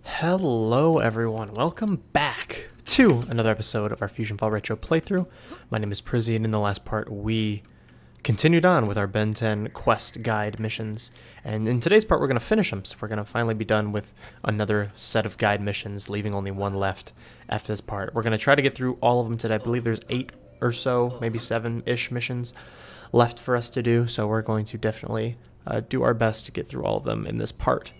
Hello everyone, welcome back to another episode of our FusionFall Retro playthrough. My name is Prizzy, and in the last part we continued on with our Ben 10 quest guide missions. And in today's part we're going to finish them, so we're going to finally be done with another set of guide missions, leaving only one left after this part. We're going to try to get through all of them today. I believe there's 8 or so, maybe 7-ish missions left for us to do, so we're going to definitely do our best to get through all of them in this part.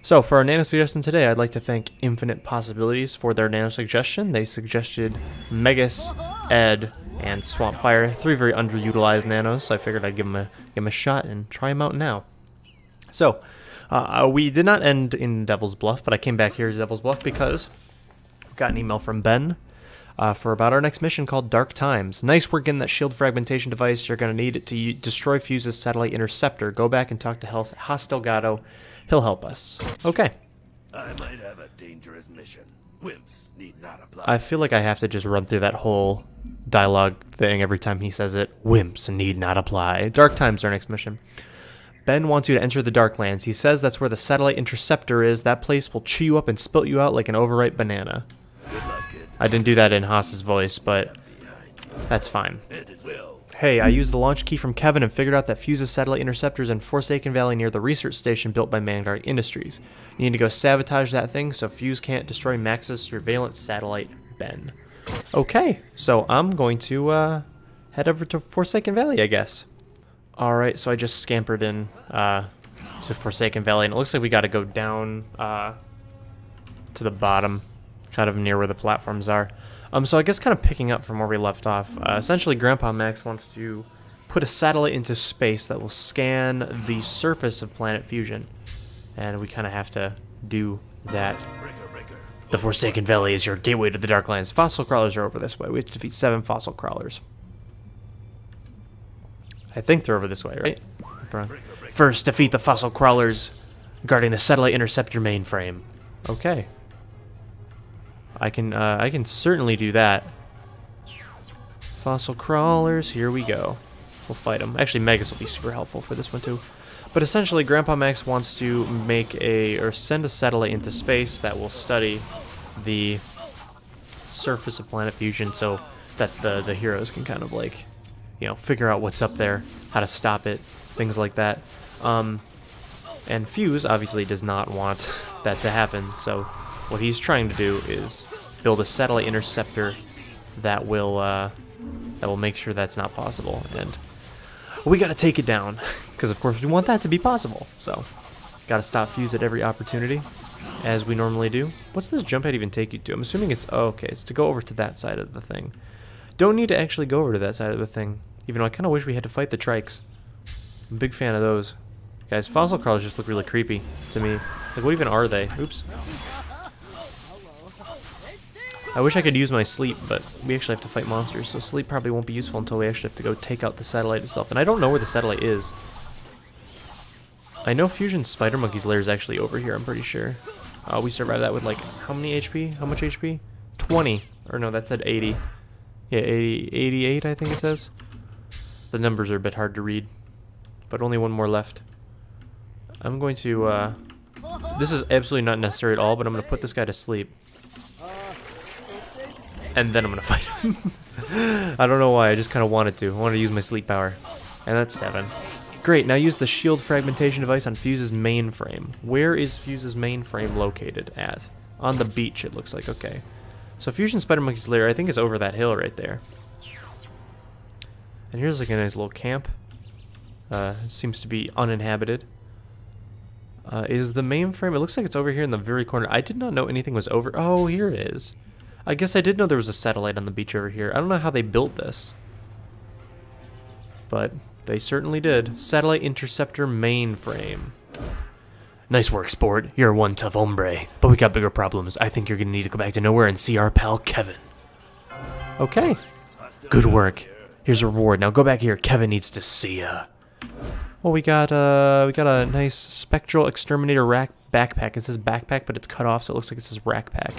So for our nano suggestion today, I'd like to thank Infinite Possibilities for their nano suggestion. They suggested Megas, Ed, and Swampfire, 3 very underutilized nanos, so I figured I'd give them a shot and try them out now. So, we did not end in Devil's Bluff, but I came back here to Devil's Bluff because I got an email from Ben for about our next mission called Dark Times. Nice work getting that shield fragmentation device. You're going to need it to destroy Fuse's satellite interceptor. Go back and talk to Delgado. He'll help us. Okay. I might have a dangerous mission. Wimps need not apply. I feel like I have to just run through that whole dialogue thing every time he says it. Wimps need not apply. Dark Times, our next mission. Ben wants you to enter the Darklands. He says that's where the satellite interceptor is. That place will chew you up and spit you out like an overripe banana. Good luck, kid. I didn't do that in Haas's voice, but that's fine. And it will. Hey, I used the launch key from Kevin and figured out that Fuse's satellite interceptor is in Forsaken Valley near the research station built by Vanguard Industries. You need to go sabotage that thing so Fuse can't destroy Max's surveillance satellite, Ben. Okay, so I'm going to head over to Forsaken Valley, I guess. Alright, so I just scampered in to Forsaken Valley, and it looks like we gotta go down to the bottom, kind of near where the platforms are. So I guess kind of picking up from where we left off, essentially Grandpa Max wants to put a satellite into space that will scan the surface of planet Fusion, and we kind of have to do that. The Forsaken Valley is your gateway to the Darklands. Fossil crawlers are over this way. We have to defeat 7 fossil crawlers. I think they're over this way, right? First, defeat the fossil crawlers guarding the satellite interceptor mainframe. Okay. I can certainly do that. Fossil crawlers, here we go. We'll fight them. Actually, Megas will be super helpful for this one too. But essentially, Grandpa Max wants to make send a satellite into space that will study the surface of planet Fusion, so that the heroes can kind of like, you know, figure out what's up there, how to stop it, things like that. And Fuse obviously does not want that to happen, so what he's trying to do is build a satellite interceptor that will make sure that's not possible, and we gotta take it down because of course we want that to be possible. So gotta stop Fuse at every opportunity, as we normally do. What's this jump head even take you to? I'm assuming it's okay. It's to go over to that side of the thing. Don't need to actually go over to that side of the thing, even though I kind of wish we had to fight the trikes. I'm a big fan of those guys. Fossil crawlers just look really creepy to me. Like, what even are they? Oops. I wish I could use my sleep, but we actually have to fight monsters, so sleep probably won't be useful until we actually have to go take out the satellite itself. And I don't know where the satellite is. I know Fusion's Spider Monkey's lair is actually over here, I'm pretty sure. We survived that with, like, how many HP? How much HP? 20. Or no, that said 80. Yeah, 80, 88, I think it says. The numbers are a bit hard to read, but only one more left. I'm going to, this is absolutely not necessary at all, but I'm going to put this guy to sleep. And then I'm gonna fight him. I don't know why, I just kind of wanted to. I wanted to use my sleep power. And that's 7. Great, now use the shield fragmentation device on Fuse's mainframe. Where is Fuse's mainframe located at? On the beach, it looks like. Okay. So Fusion Spider Monkey's lair, I think, is over that hill right there. And here's like a nice little camp. Seems to be uninhabited. Is the mainframe, it looks like it's over here in the very corner. I did not know anything was over. Oh, here it is. I guess I did know there was a satellite on the beach over here. I don't know how they built this, but they certainly did. Satellite interceptor mainframe. Nice work, sport. You're one tough hombre, but we got bigger problems. I think you're gonna need to go back to nowhere and see our pal Kevin. Okay. Good work. Here's a reward. Now go back here. Kevin needs to see ya. Well, we got a nice spectral exterminator backpack. It says backpack, but it's cut off, so it looks like it says rack pack.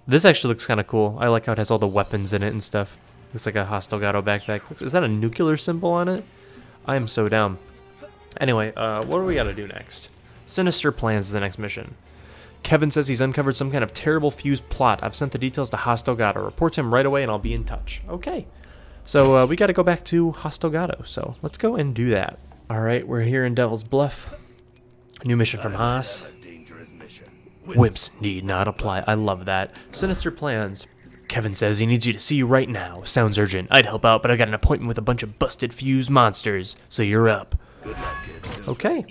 This actually looks kind of cool. I like how it has all the weapons in it and stuff. Looks like a Delgado backpack. Is that a nuclear symbol on it? I am so down. Anyway, what do we gotta do next? Sinister Plans is the next mission. Kevin says he's uncovered some kind of terrible fuse plot. I've sent the details to Delgado. Report to him right away and I'll be in touch. Okay. So we got to go back to Delgado. So let's go and do that. Alright, we're here in Devil's Bluff. New mission from Haas. Wimps need not apply. I love that. Sinister plans. Kevin says he needs you to see you right now. Sounds urgent. I'd help out, but I got an appointment with a bunch of busted fuse monsters. So you're up. Okay.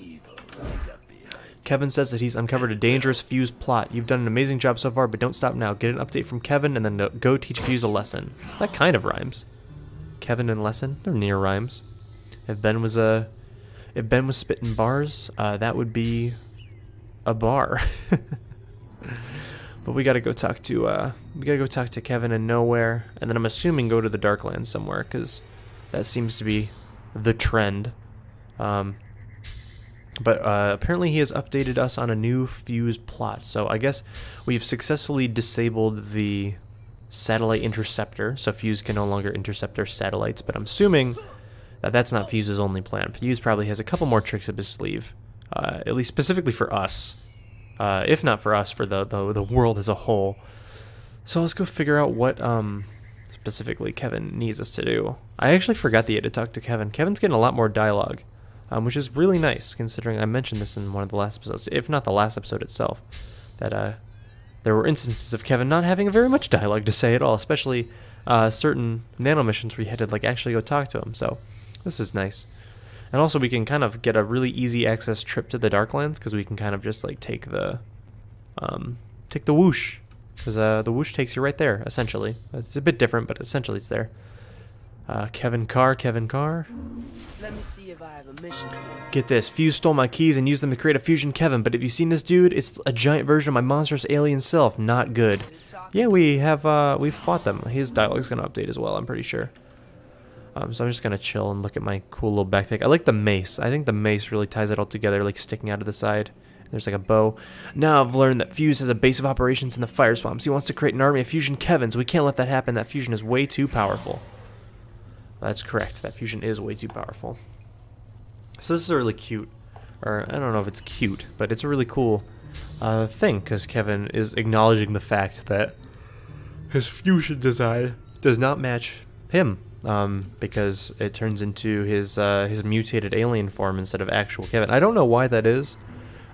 Kevin says that he's uncovered a dangerous fuse plot. You've done an amazing job so far, but don't stop now. Get an update from Kevin and then go teach Fuse a lesson. That kind of rhymes. Kevin and lesson, they're near rhymes. If Ben was spitting bars, that would be a bar. But we gotta go talk to Kevin in Nowhere, and then I'm assuming go to the Darklands somewhere, because that seems to be the trend. But apparently he has updated us on a new fuse plot. So I guess we've successfully disabled the satellite interceptor, so Fuse can no longer intercept our satellites. But I'm assuming that that's not Fuse's only plan. Fuse probably has a couple more tricks up his sleeve, at least specifically for us. If not for us, for the world as a whole. So let's go figure out what specifically Kevin needs us to do. I actually forgot that he had to talk to Kevin. Kevin's getting a lot more dialogue. Which is really nice, considering I mentioned this in one of the last episodes, if not the last episode itself, that there were instances of Kevin not having very much dialogue to say at all, especially certain nano missions where you had to like actually go talk to him. So this is nice, and also we can kind of get a really easy access trip to the Darklands because we can kind of just like take the whoosh, because the whoosh takes you right there. Essentially, it's a bit different, but essentially it's there. Kevin Carr. Let me see if I have a mission. Get this, Fuse stole my keys and used them to create a Fusion Kevin, but have you seen this dude? It's a giant version of my monstrous alien self. Not good. Yeah, we've fought them. His dialogue's gonna update as well, I'm pretty sure. So I'm just gonna chill and look at my cool little backpack. I like the mace. I think the mace really ties it all together, like sticking out of the side. There's like a bow. Now I've learned that Fuse has a base of operations in the fire swamps. He wants to create an army of Fusion Kevins. We can't let that happen. That fusion is way too powerful. That's correct. That fusion is way too powerful. So this is a really cute, or I don't know if it's cute, but it's a really cool thing, because Kevin is acknowledging the fact that his fusion design does not match him, because it turns into his mutated alien form instead of actual Kevin. I don't know why that is.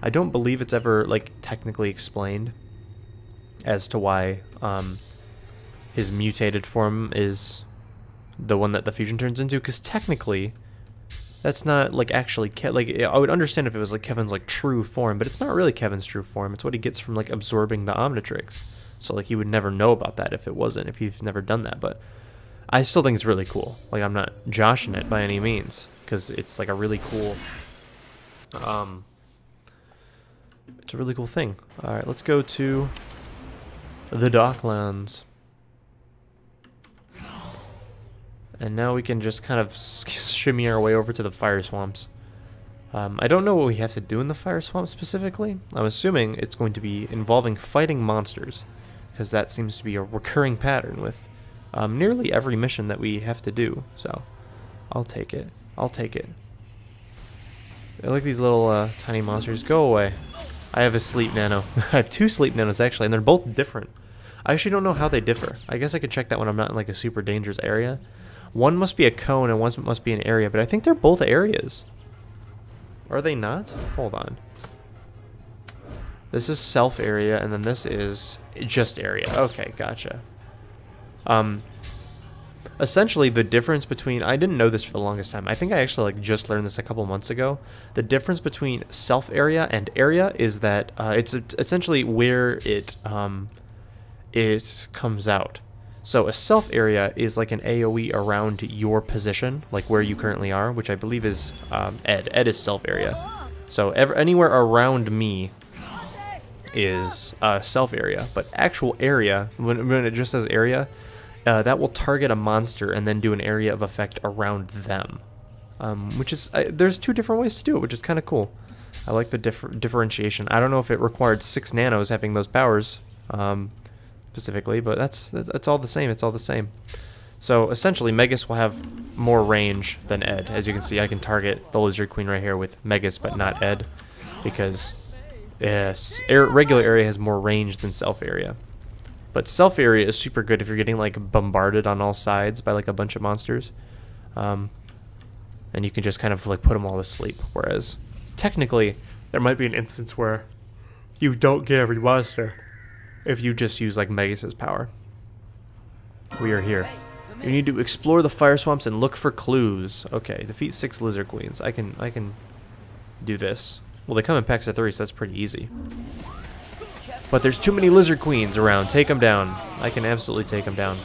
I don't believe it's ever like technically explained as to why his mutated form is the one that the fusion turns into, because technically that's not like actually I would understand if it was like Kevin's like true form, but it's not really Kevin's true form. It's what he gets from like absorbing the Omnitrix. So like he would never know about that if he's never done that. But I still think it's really cool. Like I'm not joshing it by any means, because it's like a really cool it's a really cool thing. All right, let's go to the Docklands. And now we can just kind of shimmy our way over to the fire swamps. I don't know what we have to do in the fire swamp specifically. I'm assuming it's going to be involving fighting monsters, because that seems to be a recurring pattern with nearly every mission that we have to do. So I'll take it. I like these little tiny monsters. Go away. I have a sleep nano. I have 2 sleep nanos actually, and they're both different. I actually don't know how they differ. I guess I could check that when I'm not in like a super dangerous area. One must be a cone and one must be an area, but I think they're both areas. Are they not? Hold on. This is self area, and then this is just area. Okay, gotcha. Essentially, the difference between... I didn't know this for the longest time. I think I actually like just learned this a couple months ago. The difference between self area and area is that it's essentially where it comes out. So a self area is like an AoE around your position, like where you currently are, which I believe is Ed. Ed is self area. So anywhere around me is self area, but actual area, when it just says area, that will target a monster and then do an area of effect around them. Which is, there's 2 different ways to do it, which is kind of cool. I like the differentiation. I don't know if it required 6 nanos having those powers, specifically, but that's all the same. It's all the same. So essentially, Megas will have more range than Ed. As you can see, I can target the Lizard Queen right here with Megas, but not Ed, because Yes, regular area has more range than self area. But self area is super good if you're getting like bombarded on all sides by like a bunch of monsters. And you can just kind of like put them all to sleep. Whereas technically there might be an instance where you don't get every monster if you just use like Megas' power. We are here. You need to explore the fire swamps and look for clues. Okay, defeat 6 lizard queens. I can do this. Well, they come in packs of 3, so that's pretty easy. But there's too many lizard queens around. Take them down. I can absolutely take them down.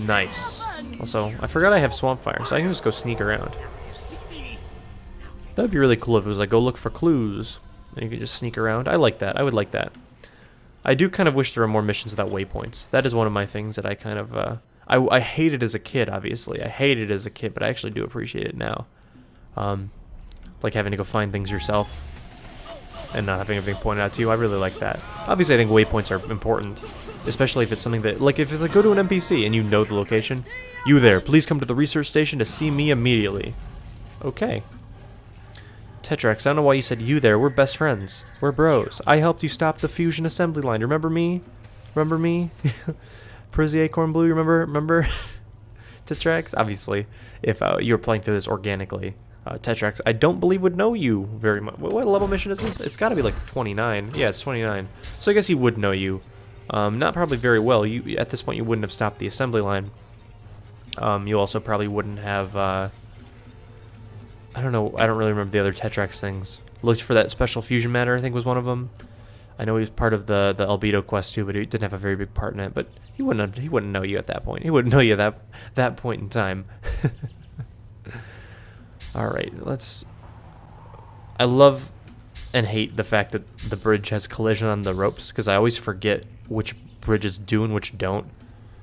Nice. Also, I forgot I have swamp fire, so I can just go sneak around. That would be really cool if it was like, go look for clues. And you could just sneak around. I like that. I would like that. I do kind of wish there were more missions without waypoints. That is one of my things that I kind of... I hated as a kid, obviously. I hated it as a kid, but I actually do appreciate it now. Like having to go find things yourself and not having everything pointed out to you. I really like that. Obviously, I think waypoints are important, especially if it's something that... Like, if it's like, go to an NPC and you know the location. You there, please come to the research station to see me immediately. Okay. Tetrax, I don't know why you said you there. We're best friends. We're bros. I helped you stop the fusion assembly line. Remember me? Remember me? Prizzy Acorn Blue, remember? Tetrax? Obviously, if you were playing through this organically, Tetrax, I don't believe would know you very much. What level mission is this? It's got to be like 29. Yeah, it's 29. So I guess he would know you. Not probably very well. You at this point, you wouldn't have stopped the assembly line. You also probably wouldn't have... I don't know. I don't really remember the other Tetrax things. Looked for that special fusion matter, I think was one of them. I know he was part of the Albedo quest too, but he didn't have a very big part in it. But he wouldn't know you at that point. He wouldn't know you at that point in time. All right, let's. I love and hate the fact that the bridge has collision on the ropes because I always forget which bridges do and which don't.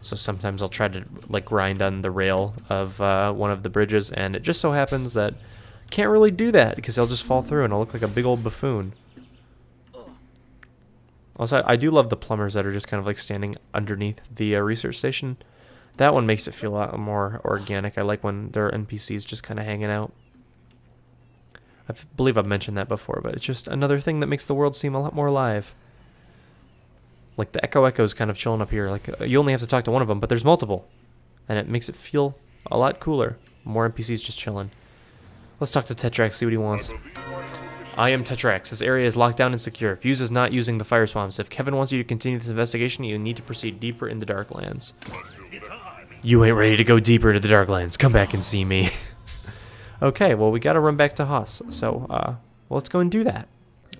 So sometimes I'll try to like grind on the rail of one of the bridges, and it just so happens that can't really do that because I'll just fall through and I'll look like a big old buffoon. Also, I do love the plumbers that are just kind of like standing underneath the research station. That one makes it feel a lot more organic. I like when there are NPCs just kind of hanging out. I believe I've mentioned that before, but it's just another thing that makes the world seem a lot more alive. Like the Echo's kind of chilling up here. Like you only have to talk to one of them, but there's multiple, and it makes it feel a lot cooler. More NPCs just chilling. Let's talk to Tetrax, see what he wants. I am Tetrax. This area is locked down and secure. Fuse is not using the fire swamps. If Kevin wants you to continue this investigation, you need to proceed deeper in the Darklands. You ain't ready to go deeper into the Darklands. Come back and see me. Okay, well, we gotta run back to Haas. So, well, let's go and do that.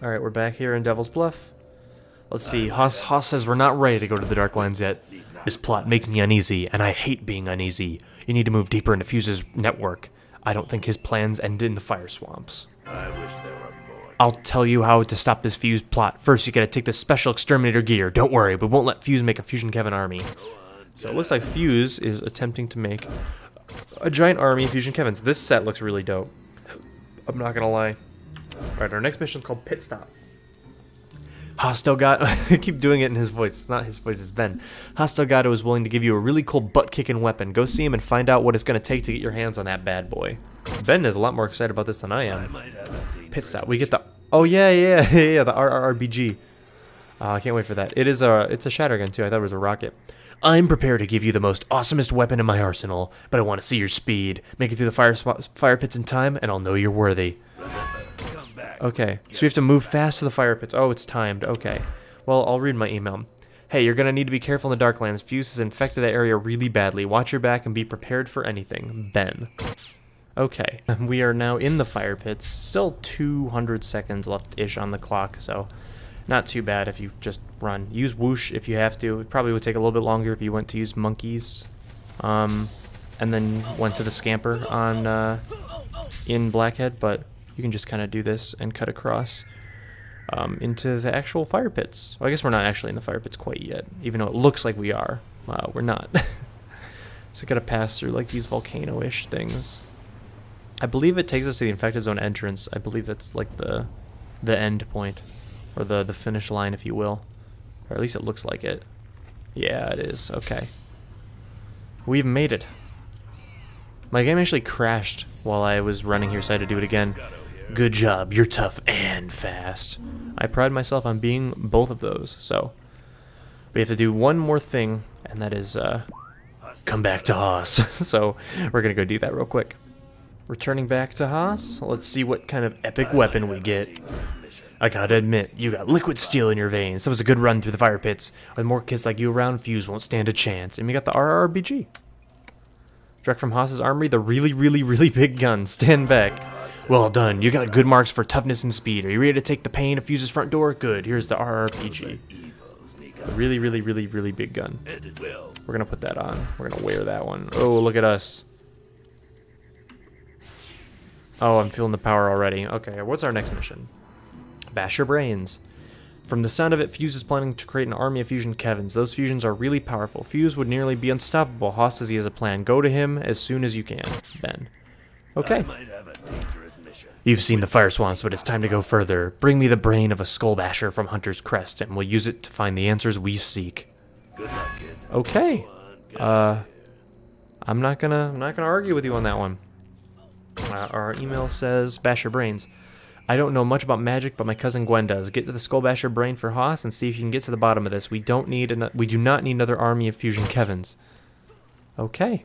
Alright, we're back here in Devil's Bluff. Let's see. Haas says we're not ready to go to the Darklands yet. This plot makes me uneasy, and I hate being uneasy. You need to move deeper into Fuse's network. I don't think his plans end in the fire swamps. I wish there were more. I'll tell you how to stop this Fuse plot. First, you gotta take this special exterminator gear. Don't worry, we won't let Fuse make a Fusion Kevin army. So it looks like Fuse is attempting to make a giant army of Fusion Kevins. This set looks really dope. I'm not gonna lie. Alright, our next mission is called Pit Stop. Delgado, I keep doing it in his voice. It's not his voice, it's Ben. Delgado is willing to give you a really cool butt-kicking weapon. Go see him and find out what it's going to take to get your hands on that bad boy. Ben is a lot more excited about this than I am. Pit Stop. We get the... Oh, yeah, the RRRBG. I can't wait for that. It's a shattergun, too. I thought it was a rocket. I'm prepared to give you the most awesomest weapon in my arsenal, but I want to see your speed. Make it through the fire pits in time, and I'll know you're worthy. Okay, so we have to move fast to the fire pits. Oh, it's timed. Okay. Well, I'll read my email. Hey, you're going to need to be careful in the Darklands. Fuse has infected that area really badly. Watch your back and be prepared for anything. Ben. Okay. We are now in the fire pits. Still 200 seconds left-ish on the clock, so not too bad if you just run. Use whoosh if you have to. It probably would take a little bit longer if you went to use monkeys. And then went to the scamper on in Blackhead, but... You can just kind of do this and cut across into the actual fire pits. Well, I guess we're not actually in the fire pits quite yet, even though it looks like we are. We're not. So we gotta pass through like these volcano-ish things. I believe it takes us to the infected zone entrance. I believe that's like the end point, or the finish line, if you will, or at least it looks like it. Yeah, it is. Okay, we've made it. My game actually crashed while I was running here, so I had to do it again. Good job, you're tough and fast. I pride myself on being both of those, so we have to do one more thing, and that is come back to Haas. So we're gonna go do that real quick. Returning back to Haas, let's see what kind of epic weapon we get. I gotta admit, you got liquid steel in your veins. That was a good run through the fire pits. With more kids like you around, Fuse won't stand a chance. And we got the RRBG. Direct from Haas's armory, the really big gun. Stand back. Well done. You got good marks for toughness and speed. Are you ready to take the pain of Fuse's front door? Good. Here's the RRPG. Really big gun. We're gonna put that on. We're gonna wear that one. Oh, look at us. Oh, I'm feeling the power already. Okay, what's our next mission? Bash your brains. From the sound of it, Fuse is planning to create an army of fusion Kevins. Those fusions are really powerful. Fuse would nearly be unstoppable. Haas says he has a plan. Go to him as soon as you can, Ben. Okay. You've seen the fire swamps, but it's time to go further. Bring me the brain of a skull basher from Hunter's Crest, and we'll use it to find the answers we seek. Good luck, kid. Okay. I'm not gonna argue with you on that one. Our email says, bash your brains. I don't know much about magic, but my cousin Gwen does. Get to the Skull Basher brain for Haas and see if you can get to the bottom of this. We do not need another army of fusion Kevins. Okay.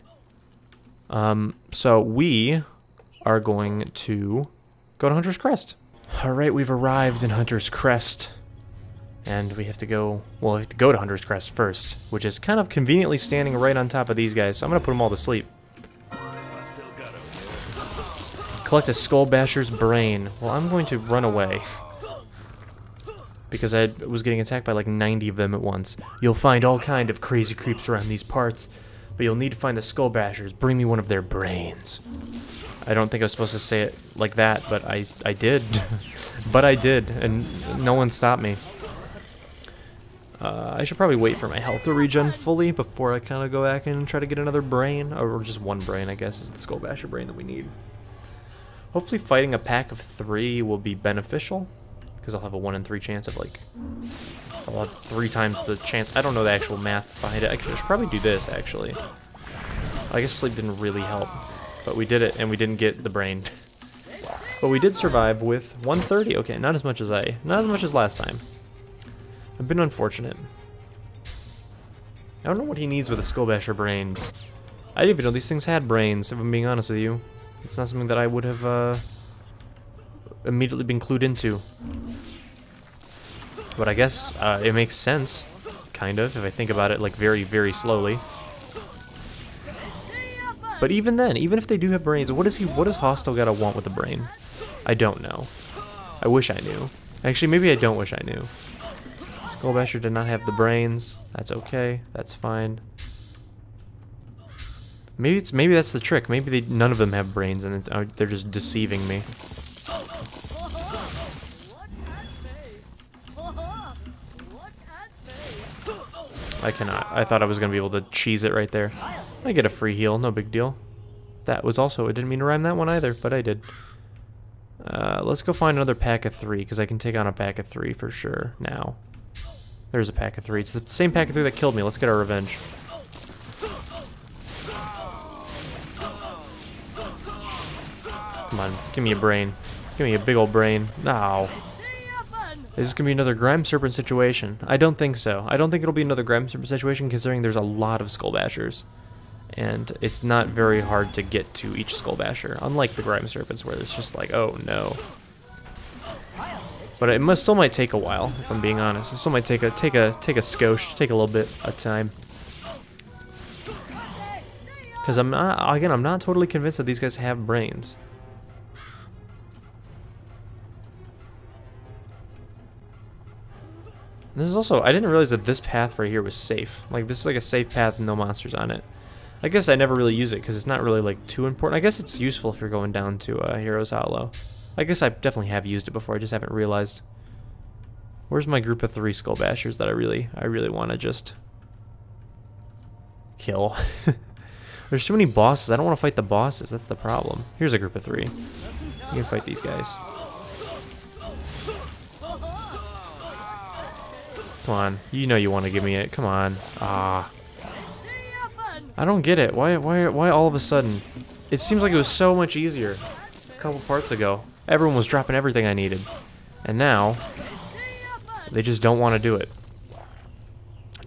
So we are going to go to Hunter's Crest. Alright, we've arrived in Hunter's Crest. And we have to go, well, we have to go to Hunter's Crest first, which is kind of conveniently standing right on top of these guys, so I'm going to put them all to sleep. Collect a Skull Basher's brain. Well, I'm going to run away. Because I was getting attacked by like 90 of them at once. You'll find all kind of crazy creeps around these parts, but you'll need to find the Skull Bashers. Bring me one of their brains. I don't think I was supposed to say it like that, but I did. But I did, and no one stopped me. I should probably wait for my health to regen fully before I kind of go back in and try to get another brain. Or just one brain, I guess, is the Skull Basher brain that we need. Hopefully fighting a pack of 3 will be beneficial, because I'll have a 1 in 3 chance of, like, I'll have 3 times the chance. I don't know the actual math behind it. I should probably do this, actually. I guess sleep didn't really help, but we did it, and we didn't get the brain. But we did survive with 130. Okay, not as much as last time. I've been unfortunate. I don't know what he needs with the Skull Basher brains. I didn't even know these things had brains, if I'm being honest with you. It's not something that I would have immediately been clued into. But I guess it makes sense, kind of, if I think about it like very slowly. But even then, even if they do have brains, what does Haas still gotta want with the brain? I don't know. I wish I knew. Actually, maybe I don't wish I knew. Skull Basher did not have the brains. That's okay. That's fine. Maybe that's the trick. Maybe none of them have brains and they're just deceiving me. I cannot. I thought I was gonna be able to cheese it right there. I get a free heal, no big deal. That was also, I didn't mean to rhyme that one either, but I did. Let's go find another pack of 3, because I can take on a pack of 3 for sure now. There's a pack of 3. It's the same pack of 3 that killed me. Let's get our revenge. Come on, give me a brain. Give me a big old brain. No. Is this going to be another Grime Serpent situation? I don't think so. I don't think it'll be another Grime Serpent situation, considering there's a lot of Skull Bashers. And it's not very hard to get to each Skull Basher, unlike the Grime Serpents, where it's just like, oh no. But it still might take a while, if I'm being honest. It still might take a skosh, take a little bit of time. Because I'm not totally convinced that these guys have brains. This is also, I didn't realize that this path right here was safe. Like, this is like a safe path with no monsters on it. I guess I never really use it because it's not really like too important. I guess it's useful if you're going down to Heroes Hollow. I guess I definitely have used it before, I just haven't realized. Where's my group of 3 Skull Bashers that I really want to just kill? There's too many bosses. I don't want to fight the bosses, that's the problem. Here's a group of 3. You can fight these guys. Come on, you know you want to give me it. Come on. Ah. I don't get it. Why all of a sudden? It seems like it was so much easier a couple parts ago. Everyone was dropping everything I needed. And now, they just don't want to do it.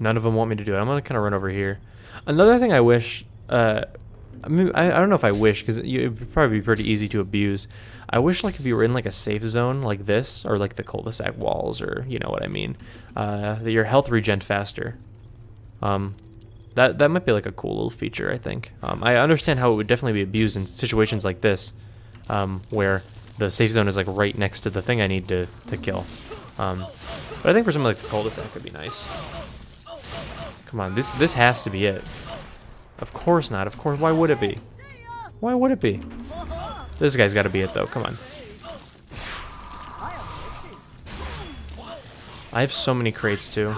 None of them want me to do it. I'm going to kind of run over here. Another thing I wish... I mean, I don't know if I wish, because it would probably be pretty easy to abuse. I wish, like, if you were in, like, a safe zone like this, or, like, the cul-de-sac walls, or, you know what I mean, that your health regen faster. That might be, like, a cool little feature, I think. I understand how it would definitely be abused in situations like this, where the safe zone is, like, right next to the thing I need to kill. But I think for something like the cul-de-sac could be nice. Come on, this has to be it. Of course not. Of course, why would it be? Why would it be? This guy's got to be it, though. Come on. I have so many crates, too.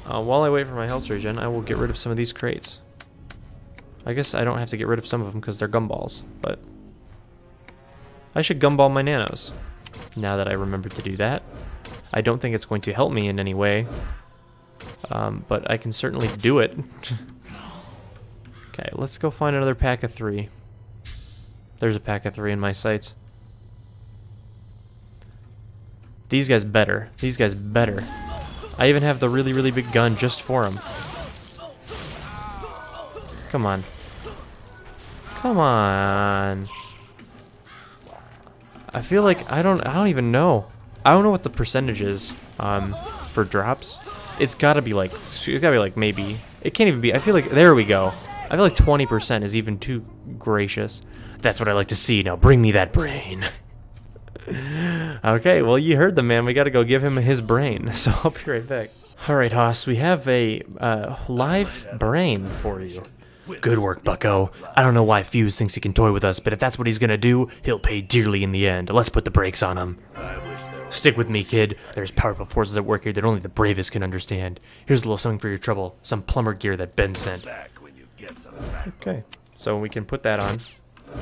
While I wait for my health regen, I will get rid of some of these crates. I guess I don't have to get rid of some of them because they're gumballs, but... I should gumball my nanos, now that I remembered to do that. I don't think it's going to help me in any way, but I can certainly do it. Okay, let's go find another pack of 3. There's a pack of 3 in my sights. These guys better. These guys better. I even have the really, really big gun just for them. Come on. Come on. I feel like I don't even know. I don't know what the percentage is for drops. It's gotta be like maybe. It can't even be. I feel like there we go. I feel like 20% is even too gracious. That's what I like to see. Now bring me that brain. Okay, well you heard the man. We gotta go give him his brain. So I'll be right back. Alright, Haas, we have a live brain for you. Good work, bucko. I don't know why Fuse thinks he can toy with us, but if that's what he's gonna do, he'll pay dearly in the end. Let's put the brakes on him. Stick with me, kid. There's powerful forces at work here that only the bravest can understand. Here's a little something for your trouble. Some plumber gear that Ben sent. Okay, so we can put that on.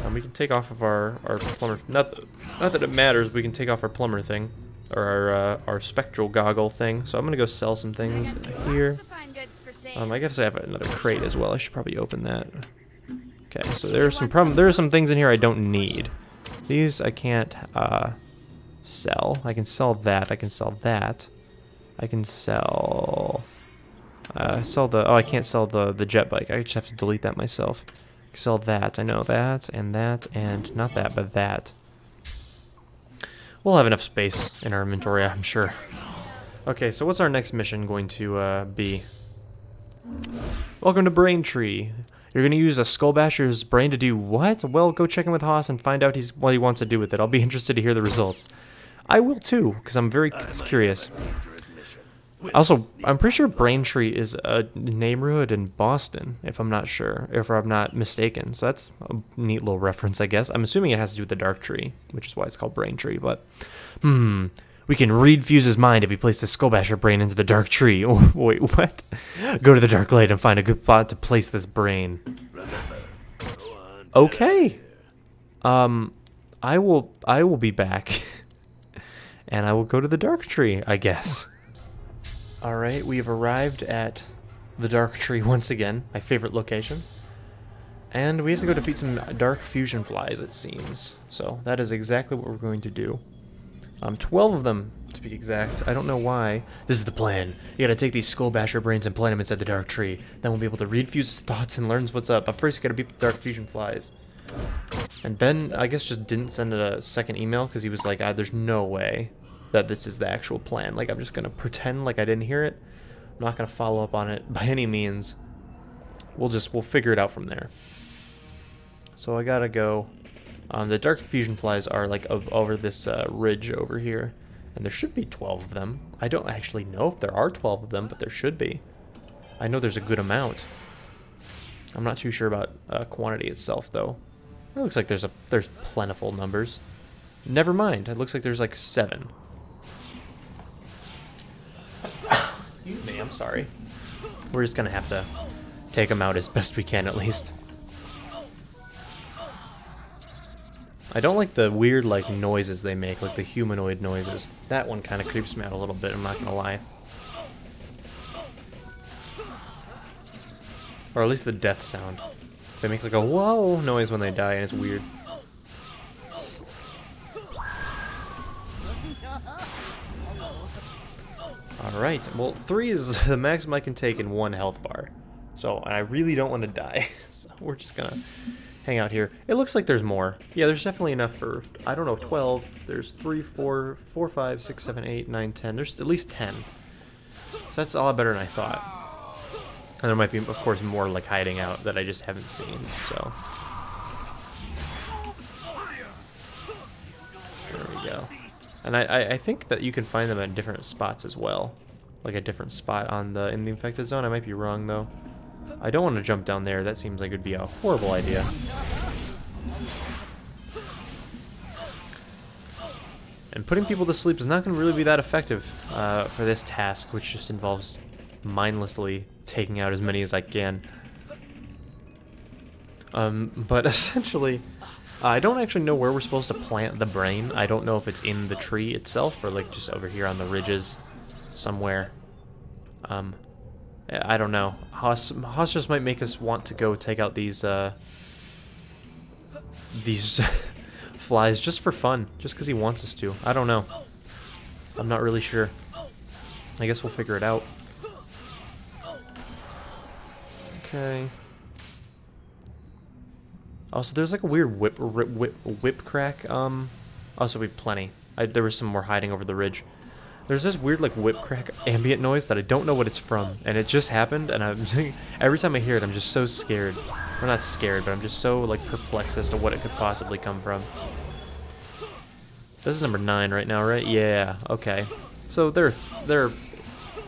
And we can take off of our plumber... Not that it matters, we can take off our plumber thing. Or our spectral goggle thing. So I'm gonna go sell some things here. I guess I have another crate as well. I should probably open that. Okay, so there are some things in here I don't need. These I can't sell. I can sell that. I can sell that. I can sell the... Oh, I can't sell the jet bike. I just have to delete that myself. I can sell that. I know that, and not that, but that. We'll have enough space in our inventory, I'm sure. Okay, so what's our next mission going to be? Welcome to Braintree. You're going to use a Skullbasher's brain to do what? Well, go check in with Haas and find out what he wants to do with it. I'll be interested to hear the results. I will too, because I'm very curious. Also, I'm pretty sure Braintree is a neighborhood in Boston, if I'm not mistaken. So that's a neat little reference, I guess. I'm assuming it has to do with the Dark Tree, which is why it's called Braintree, but... We can read Fuse's mind if we place the Skullbasher brain into the Dark Tree. Oh, wait, what? Go to the Dark Glade and find a good spot to place this brain. Okay. I will be back. And I will go to the Dark Tree, I guess. Alright, we have arrived at the Dark Tree once again, my favorite location. And we have to go defeat some dark fusion flies, it seems. So that is exactly what we're going to do. 12 of them, to be exact. I don't know why. This is the plan. You gotta take these Skullbasher brains and plant them inside the Dark Tree. Then we'll be able to read Fuse's thoughts and learn what's up. But first, you gotta beat the dark fusion flies. And Ben, I guess, just didn't send a second email because he was like, there's no way that this is the actual plan. Like, I'm just gonna pretend like I didn't hear it. I'm not gonna follow up on it by any means. We'll figure it out from there. So I gotta go. The dark fusion flies are like over this ridge over here, and there should be 12 of them. I don't actually know if there are 12 of them, but there should be. I know there's a good amount. I'm not too sure about quantity itself, though. It looks like there's plentiful numbers. Never mind. It looks like there's like 7. Excuse me. I'm sorry. We're just gonna have to take them out as best we can, at least. I don't like the weird, like, noises they make, like the humanoid noises. That one kind of creeps me out a little bit, I'm not gonna lie. Or at least the death sound. They make like a whoa noise when they die, and it's weird. Alright, well 3 is the maximum I can take in 1 health bar. So, and I really don't want to die. So we're just gonna hang out here. It looks like there's more. Yeah, there's definitely enough for, I don't know, 12. There's 3, 4, 5, 6, 7, 8, 9, 10. There's at least 10. So that's a lot better than I thought. And there might be, of course, more like hiding out that I just haven't seen, so. There we go. And I think that you can find them at different spots as well. Like a different spot on in the infected zone. I might be wrong though. I don't want to jump down there. That seems like it'd be a horrible idea. And putting people to sleep is not going to really be that effective for this task, which just involves mindlessly taking out as many as I can. But essentially, I don't actually know where we're supposed to plant the brain. I don't know if it's in the tree itself or like just over here on the ridges somewhere. I don't know. Haas just might make us want to go take out these flies just for fun, just because he wants us to. I don't know. I'm not really sure. I guess we'll figure it out. Okay. Also, there's like a weird whip crack. Also, we have plenty. There was some more hiding over the ridge. There's this weird like whip crack ambient noise that I don't know what it's from, and it just happened. And every time I hear it, I'm just so scared. Or not scared, but I'm just so like perplexed as to what it could possibly come from. This is number 9 right now, right? Yeah. Okay. So there are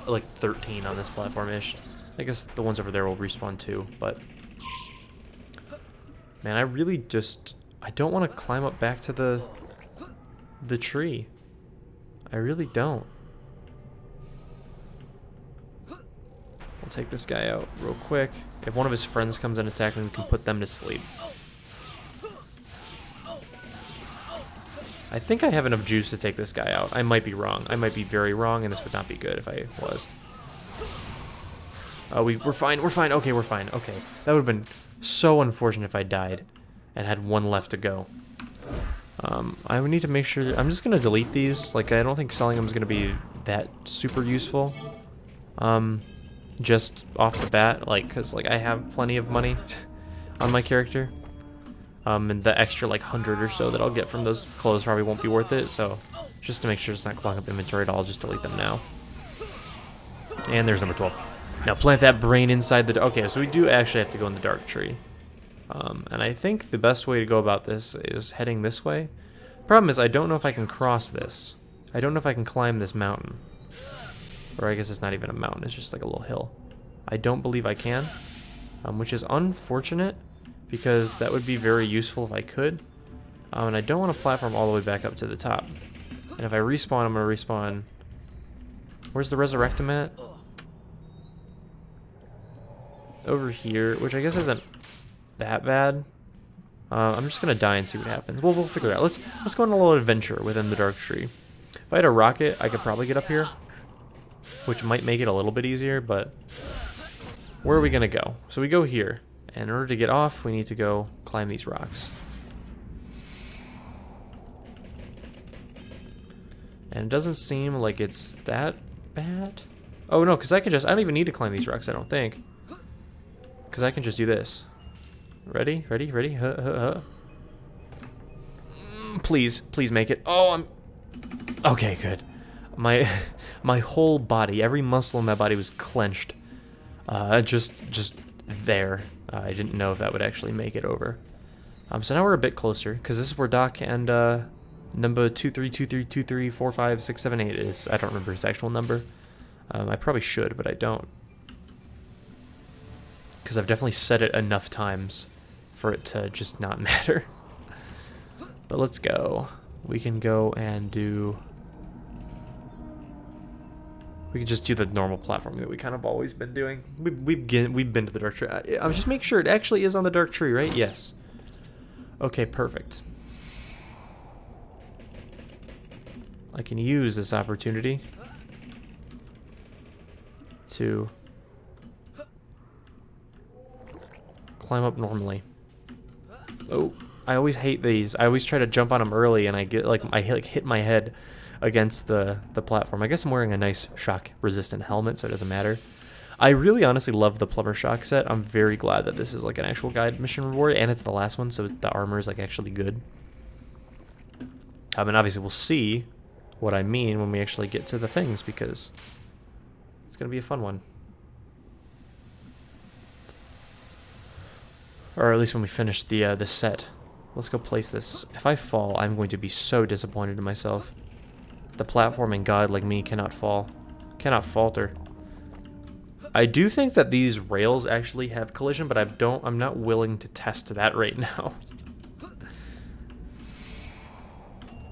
like 13 on this platform-ish. I guess the ones over there will respawn too, but. Man, I really just... I don't want to climb up back to the tree. I really don't. We'll take this guy out real quick. If one of his friends comes and attacks him, we can put them to sleep. I think I have enough juice to take this guy out. I might be wrong. I might be very wrong, and this would not be good if I was. We're fine. We're fine. Okay, we're fine. Okay. That would have been so unfortunate if I died and had 1 left to go. I would need to make sure... I'm just going to delete these. Like, I don't think selling them is going to be that super useful. Just off the bat. Like, because, like, I have plenty of money on my character. And the extra, like, 100 or so that I'll get from those clothes probably won't be worth it. So, just to make sure it's not clogging up inventory at all, I'll just delete them now. And there's number 12. Now plant that brain inside the... Okay, so we do actually have to go in the dark tree. And I think the best way to go about this is heading this way. Problem is, I don't know if I can cross this. I don't know if I can climb this mountain. Or I guess it's not even a mountain, it's just like a little hill. I don't believe I can. Which is unfortunate, because that would be very useful if I could. And I don't want to platform all the way back up to the top. And if I respawn, I'm going to respawn... Where's the resurrectum at? Over here, which I guess isn't that bad. I'm just gonna die and see what happens. We'll figure it out. Let's go on a little adventure within the dark tree. If I had a rocket, I could probably get up here, which might make it a little bit easier. But where are we gonna go? So we go here, and in order to get off, we need to go climb these rocks. And it doesn't seem like it's that bad. Oh no, because I don't even need to climb these rocks. I don't think. Because I can just do this. Ready? Ready? Ready? Please. Please make it. Oh, I'm... Okay, good. My whole body, every muscle in my body was clenched. Just there. I didn't know if that would actually make it over. So now we're a bit closer, because this is where Doc and number 2323234567 is. I don't remember his actual number. I probably should, but I don't. Because I've definitely said it enough times for it to just not matter. But let's go. We can go and do... We can just do the normal platforming that we kind of always been doing. We've been to the dark tree. I'm just making sure it actually is on the dark tree, right? Yes. Okay, perfect. I can use this opportunity to climb up normally. Oh, I always hate these. I always try to jump on them early, and I get like hit my head against the platform. I guess I'm wearing a nice shock-resistant helmet, so it doesn't matter. I really honestly love the plumber shock set. I'm very glad that this is like an actual guide mission reward, and it's the last one, so the armor is like actually good. And obviously we'll see what I mean when we actually get to the things, because it's gonna be a fun one. Or at least when we finish the set. Let's go place this. If I fall, I'm going to be so disappointed in myself. The platforming god like me cannot fall. Cannot falter. I do think that these rails actually have collision, but I'm not willing to test that right now.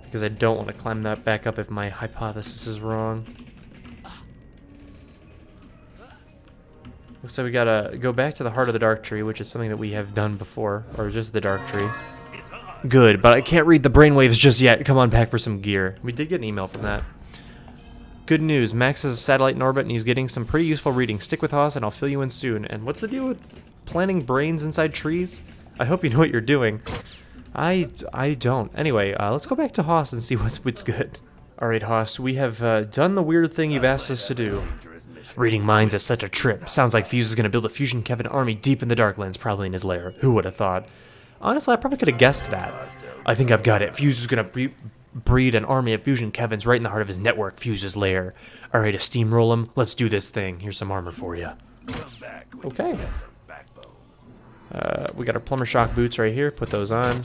Because I don't want to climb that back up if my hypothesis is wrong. Looks like we gotta go back to the heart of the dark tree, which is something that we have done before, or just the dark tree. Good, but I can't read the brainwaves just yet. Come on back for some gear. We did get an email from that. Good news, Max has a satellite in orbit and he's getting some pretty useful readings. Stick with Haas and I'll fill you in soon. And what's the deal with planting brains inside trees? I hope you know what you're doing. I don't. Anyway, let's go back to Haas and see what's good. Alright, Haas, we have done the weird thing you've asked us to do. Reading minds is such a trip. Sounds like Fuse is going to build a Fusion Kevin army deep in the Darklands, probably in his lair. Who would have thought? Honestly, I probably could have guessed that. I think I've got it. Fuse is going to breed an army of Fusion Kevins right in the heart of his network, Fuse's lair. Alright, to steamroll him, let's do this thing. Here's some armor for you. Okay. We got our plumber shock boots right here. Put those on.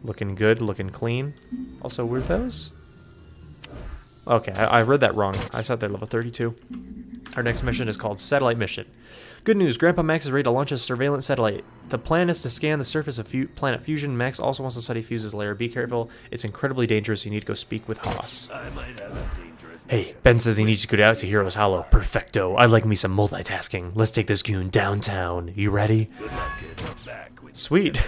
Looking good, looking clean. Also, were those? Okay, I read that wrong. I thought they're level 32. Our next mission is called Satellite Mission. Good news, Grandpa Max is ready to launch a surveillance satellite. The plan is to scan the surface of planet Fusion. Max also wants to study Fuse's lair. Be careful, it's incredibly dangerous. You need to go speak with Haas. Hey, Ben says he needs to go out to Heroes Hollow. Perfecto. I like me some multitasking. Let's take this goon downtown. You ready? Sweet.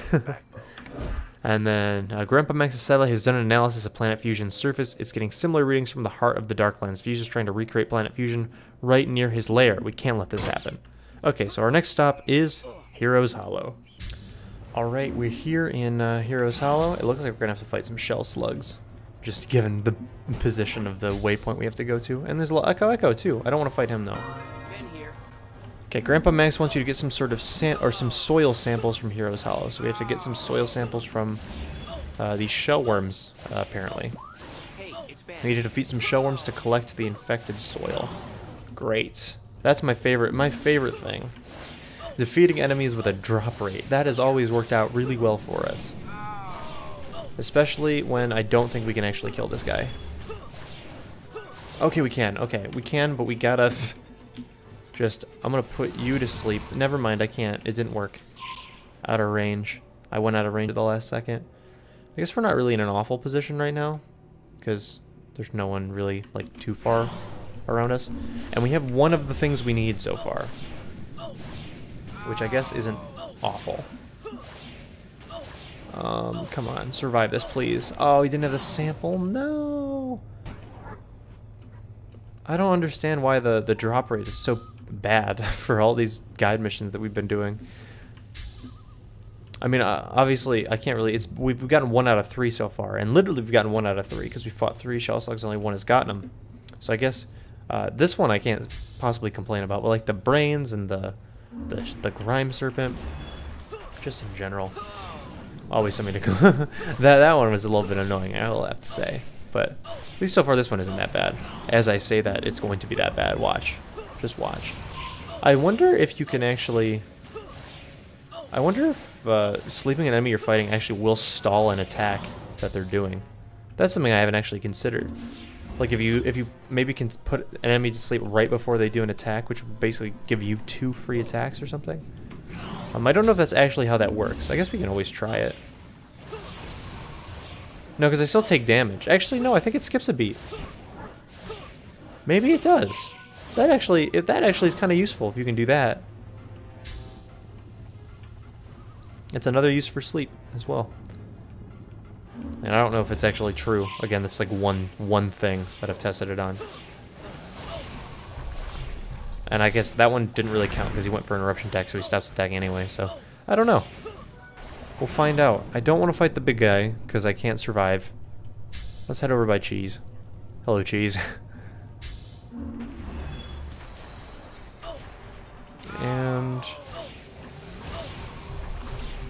And then Grandpa Max's satellite has done an analysis of Planet Fusion's surface. It's getting similar readings from the heart of the Darklands. Fuse is trying to recreate Planet Fusion right near his lair. We can't let this happen. Okay, so our next stop is Heroes Hollow. Alright, we're here in Heroes Hollow. It looks like we're going to have to fight some shell slugs, just given the position of the waypoint we have to go to. And there's a little Echo too. I don't want to fight him though. Okay, Grandpa Max wants you to get some sort of some soil samples from Heroes Hollow. So we have to get some soil samples from these shell worms, apparently. We need to defeat some shell worms to collect the infected soil. Great. That's my favorite thing. Defeating enemies with a drop rate. That has always worked out really well for us. Especially when I don't think we can actually kill this guy. Okay, we can. Okay, we can, but we gotta... I'm gonna put you to sleep. Never mind, I can't. It didn't work. Out of range. I went out of range at the last second. I guess we're not really in an awful position right now, because there's no one really, like, too far around us. And we have one of the things we need so far, which I guess isn't awful. Come on, survive this, please. Oh, he didn't have the sample? No! I don't understand why the drop rate is so bad for all these guide missions that we've been doing. I mean, obviously, I can't really... We've gotten 1 out of 3 so far, and literally we've gotten 1 out of 3, because we fought 3 shell slugs, only 1 has gotten them. So I guess this one I can't possibly complain about, but like the brains and the grime serpent, just in general, always something to go... that one was a little bit annoying, I will have to say. But at least so far this one isn't that bad. As I say that, it's going to be that bad. Watch. Just watch. I wonder if you can actually... I wonder if sleeping an enemy you're fighting actually will stall an attack that they're doing. That's something I haven't actually considered. Like if you maybe can put an enemy to sleep right before they do an attack, which would basically give you 2 free attacks or something. I don't know if that's actually how that works. I guess we can always try it. No, because I still take damage. Actually, no, I think it skips a beat. Maybe it does. That actually is kind of useful if you can do that. It's another use for sleep as well. And I don't know if it's actually true. Again, that's like one thing that I've tested it on. And I guess that one didn't really count because he went for an eruption attack, so he stops attacking anyway, so I don't know. We'll find out. I don't want to fight the big guy because I can't survive. Let's head over by Cheese. Hello, cheese. And...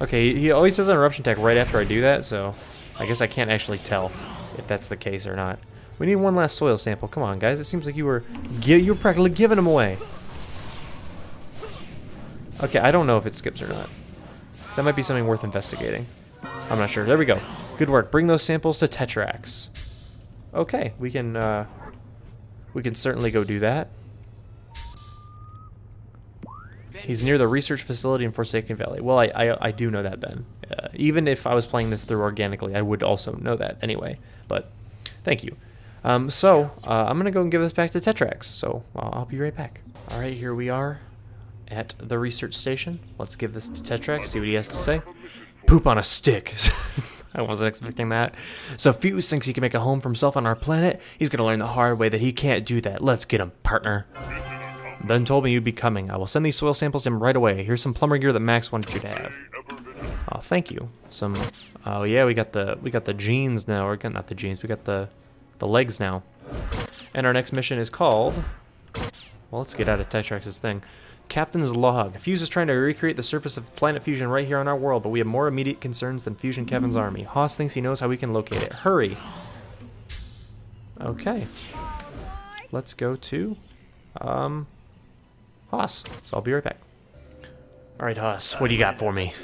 okay, he always does an eruption attack right after I do that, so I guess I can't actually tell if that's the case or not. We need one last soil sample. Come on, guys. It seems like you were practically giving them away. Okay, I don't know if it skips or not. That might be something worth investigating. I'm not sure. There we go. Good work. Bring those samples to tetrax. Okay, we can certainly go do that. He's near the research facility in Forsaken Valley. Well, I do know that, Ben. Even if I was playing this through organically, I would also know that anyway. But thank you. I'm gonna go and give this back to tetrax. So I'll be right back. All right, here we are at the research station. Let's give this to tetrax. See what he has to say. Poop on a stick. I wasn't expecting that. So Fuse thinks he can make a home for himself on our planet. He's gonna learn the hard way that he can't do that. Let's get him, partner. Ben told me you'd be coming. I will send these soil samples to him right away. Here's some plumber gear that Max wanted you to have. Oh, thank you. Oh yeah, we got the jeans now. Or not the jeans. We got the legs now. And our next mission is called. Well, let's get out of Tetrax's thing. Captain's log. Fuse is trying to recreate the surface of planet Fusion right here on our world, but we have more immediate concerns than Fusion Kevin's army. Haas thinks he knows how we can locate it. Hurry. Okay. Let's go to Haas. So I'll be right back. Alright, Haas, what do you got for me?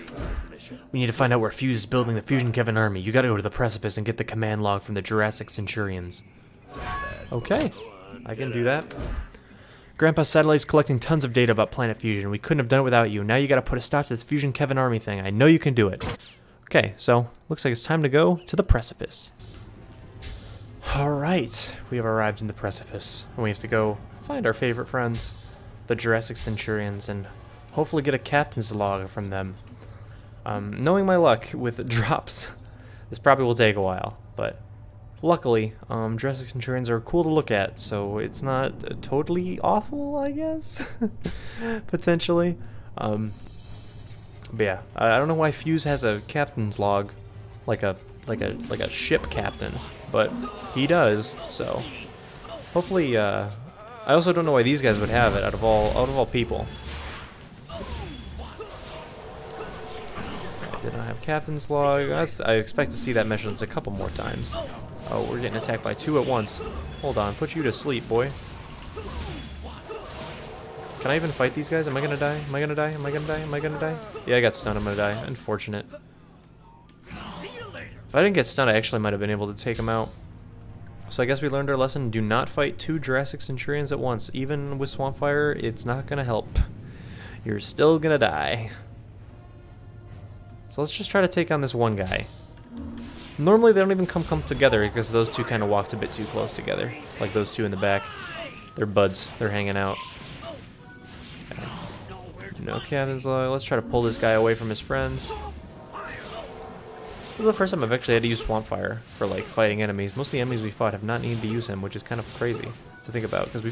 We need to find out where Fuse is building the Fusion Kevin army. You gotta go to the precipice and get the command log from the Jurassic Centurions. Okay, I can do that. Grandpa's satellite's collecting tons of data about Planet Fusion. We couldn't have done it without you. Now you gotta put a stop to this Fusion Kevin army thing. I know you can do it. Okay, so looks like it's time to go to the precipice. Alright, we have arrived in the precipice. And we have to go find our favorite friends, the Jurassic Centurions, and hopefully get a captain's log from them. Knowing my luck with drops, this probably will take a while, but luckily, Jurassic Centurions are cool to look at, so it's not totally awful, I guess. Potentially. But yeah, I don't know why Fuse has a captain's log, like a ship captain, but he does. So hopefully, I also don't know why these guys would have it out of all people. I did not have captain's log. I expect to see that missions a couple more times. Oh, we're getting attacked by two at once. Hold on, put you to sleep, boy. Can I even fight these guys? Am I gonna die? Am I gonna die? Am I gonna die? Am I gonna die? Yeah, I got stunned. I'm gonna die. Unfortunate. If I didn't get stunned, I actually might have been able to take him out. So I guess we learned our lesson. Do not fight two Jurassic Centurions at once. Even with Swampfire, it's not gonna help. You're still gonna die. So let's just try to take on this one guy. Normally they don't even come together because those two kind of walked a bit too close together. Like those two in the back. They're buds. They're hanging out. Okay. No captain's log. Let's try to pull this guy away from his friends. This is the first time I've actually had to use Swampfire for like fighting enemies. Most of the enemies we fought have not needed to use him, which is kind of crazy to think about because we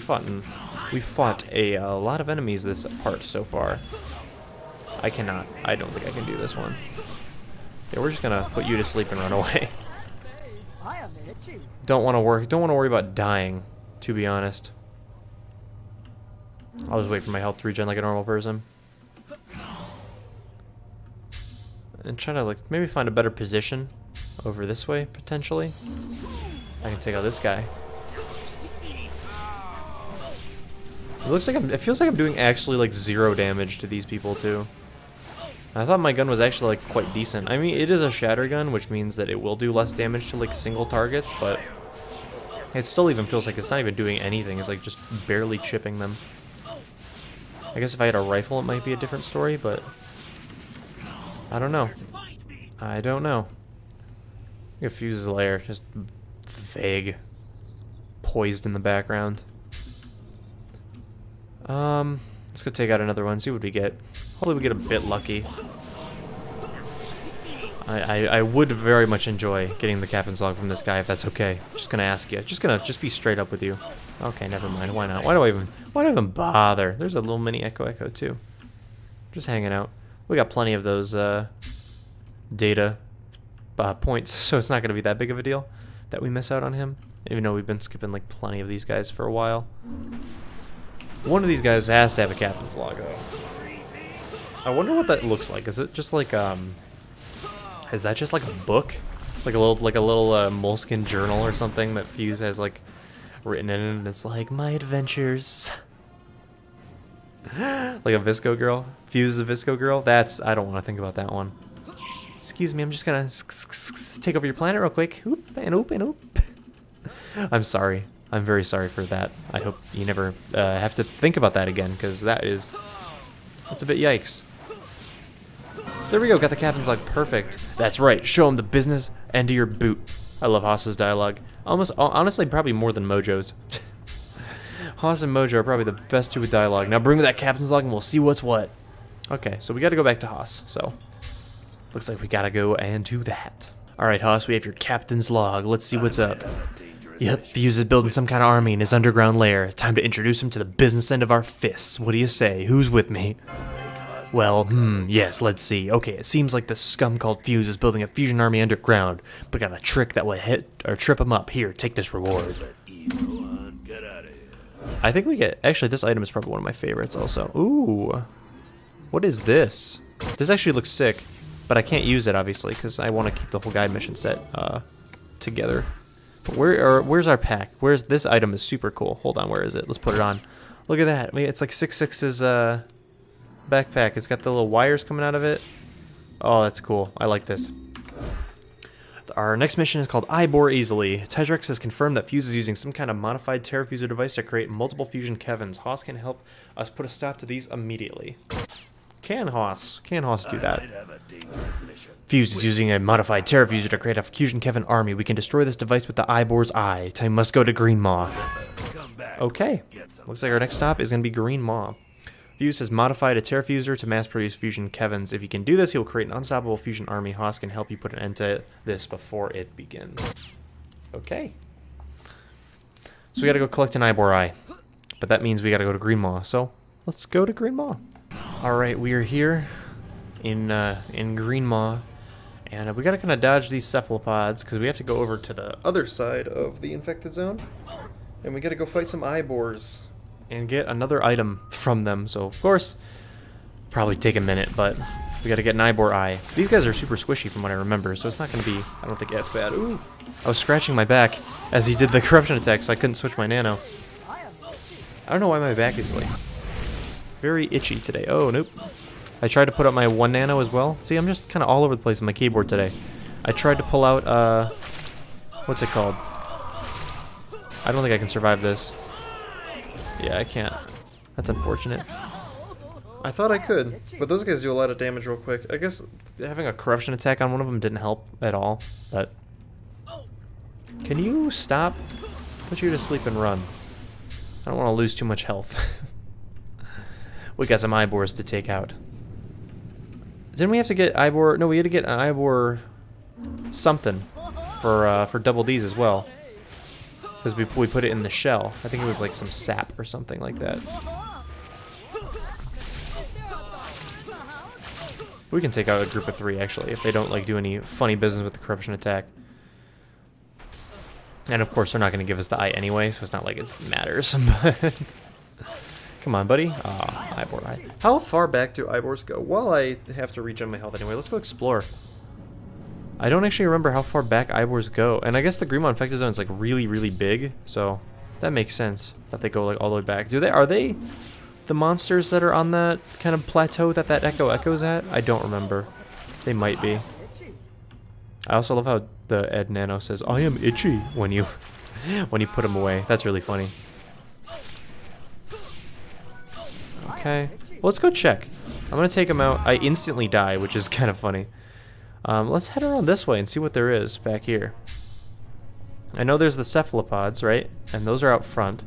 fought a lot of enemies this part so far. I don't think I can do this one. Yeah, we're just gonna put you to sleep and run away. Don't want to worry about dying, to be honest. I'll just wait for my health to regen like a normal person. And try to like maybe find a better position over this way potentially. I can take out this guy. It feels like I'm doing actually like 0 damage to these people too. I thought my gun was actually like quite decent. I mean, it is a shatter gun, which means that it will do less damage to like single targets, but it still even feels like it's not even doing anything. It's like just barely chipping them. I guess if I had a rifle, it might be a different story, but I don't know. I don't know. If Fuse's lair, just vague, poised in the background. Let's go take out another one, see what we get. Hopefully we get a bit lucky. I would very much enjoy getting the captain's log from this guy if that's okay. Just gonna ask you. Just be straight up with you. Okay, never mind. Why not? Why do I even bother? There's a little mini Echo too. Just hanging out. We got plenty of those data points, so it's not gonna be that big of a deal that we miss out on him. Even though we've been skipping like plenty of these guys for a while. One of these guys has to have a captain's log though. I wonder what that looks like. Is it just like is that just like a book? Like a little moleskin journal or something that Fuse has like written in it, and it's like my adventures. Like a Visco girl. Fuse is a Visco girl. I don't want to think about that one. Excuse me, I'm just gonna take over your planet real quick. Oop and oop and oop. I'm sorry. I'm very sorry for that. I hope you never have to think about that again, because that's a bit yikes. There we go, got the captain's log perfect. That's right, show him the business end of your boot. I love Haas's dialogue. Honestly, probably more than Mojo's. Haas and Mojo are probably the best two with dialogue. Now bring me that captain's log and we'll see what's what. Okay, so we gotta go back to Haas, so. Looks like we gotta go and do that. Alright, Haas, we have your captain's log. Let's see what's up. Yep, Fuse is building some kind of army in his underground lair. Time to introduce him to the business end of our fists. What do you say? Who's with me? Well, yes, let's see. Okay, it seems like the scum called Fuse is building a fusion army underground, but got a trick that will hit or trip him up. Here, take this reward. I think we get... Actually, this item is probably one of my favorites also. Ooh. What is this? This actually looks sick, but I can't use it, obviously, because I want to keep the whole guide mission set together. But where's our pack? This item is super cool. Hold on, where is it? Let's put it on. Look at that. I mean, it's like 6.6's backpack. It's got the little wires coming out of it. Oh, that's cool. I like this. Our next mission is called Bore Easily. Tetrax has confirmed that Fuse is using some kind of modified terrafuser device to create multiple fusion Kevins. Haas can help us put a stop to these immediately. Can Haas do that? Fuse is using a modified terrafuser to create a fusion Kevin army. We can destroy this device with the Bore's eye. Time must go to Green Maw. Okay. Looks like our next stop is going to be Green Maw. Fuse has modified a terrafuser to mass-produce fusion Kevins. If he can do this, he will create an unstoppable fusion army. Haas can help you put an end to this before it begins. Okay. So we gotta go collect an Bore eye. But that means we gotta go to Green Maw. So let's go to Green Maw. Alright, we are here in Green Maw. And we gotta kind of dodge these cephalopods because we have to go over to the other side of the infected zone. And we gotta go fight some Bores and get another item from them. So, of course, probably take a minute, but we gotta get an Bore eye. These guys are super squishy from what I remember, so it's not gonna be, I don't think, as bad. Ooh! I was scratching my back as he did the corruption attack, so I couldn't switch my nano. I don't know why my back is, like, very itchy today. Oh, nope. I tried to put up my 1 nano as well. See, I'm just kind of all over the place on my keyboard today. I tried to pull out, what's it called? I don't think I can survive this. Yeah, I can't. That's unfortunate. I thought I could, but those guys do a lot of damage real quick. I guess having a corruption attack on one of them didn't help at all, but... Can you stop? Put you to sleep and run. I don't want to lose too much health. We got some Bores to take out. Didn't we have to get Bore? No, we had to get an Bore something for double D's as well. Because we put it in the shell. I think it was like some sap or something like that. We can take out a group of 3 actually, if they don't like do any funny business with the corruption attack. And of course they're not going to give us the eye anyway, so it's not like it matters. But come on, buddy. Ah, Bore eye. How far back do Bores go? Well, I have to regen my health anyway. Let's go explore. I don't actually remember how far back Bores go. And I guess the Green Maw infected zone is like really, really big, so that makes sense that they go like all the way back. Are they the monsters that are on that kind of plateau that echoes at? I don't remember. They might be. I also love how the Ed Nano says, "I am itchy" when you put him away. That's really funny. Okay, well, let's go check. I'm gonna take him out. I instantly die, which is kind of funny. Let's head around this way and see what there is back here. I know there's the cephalopods, right? And those are out front.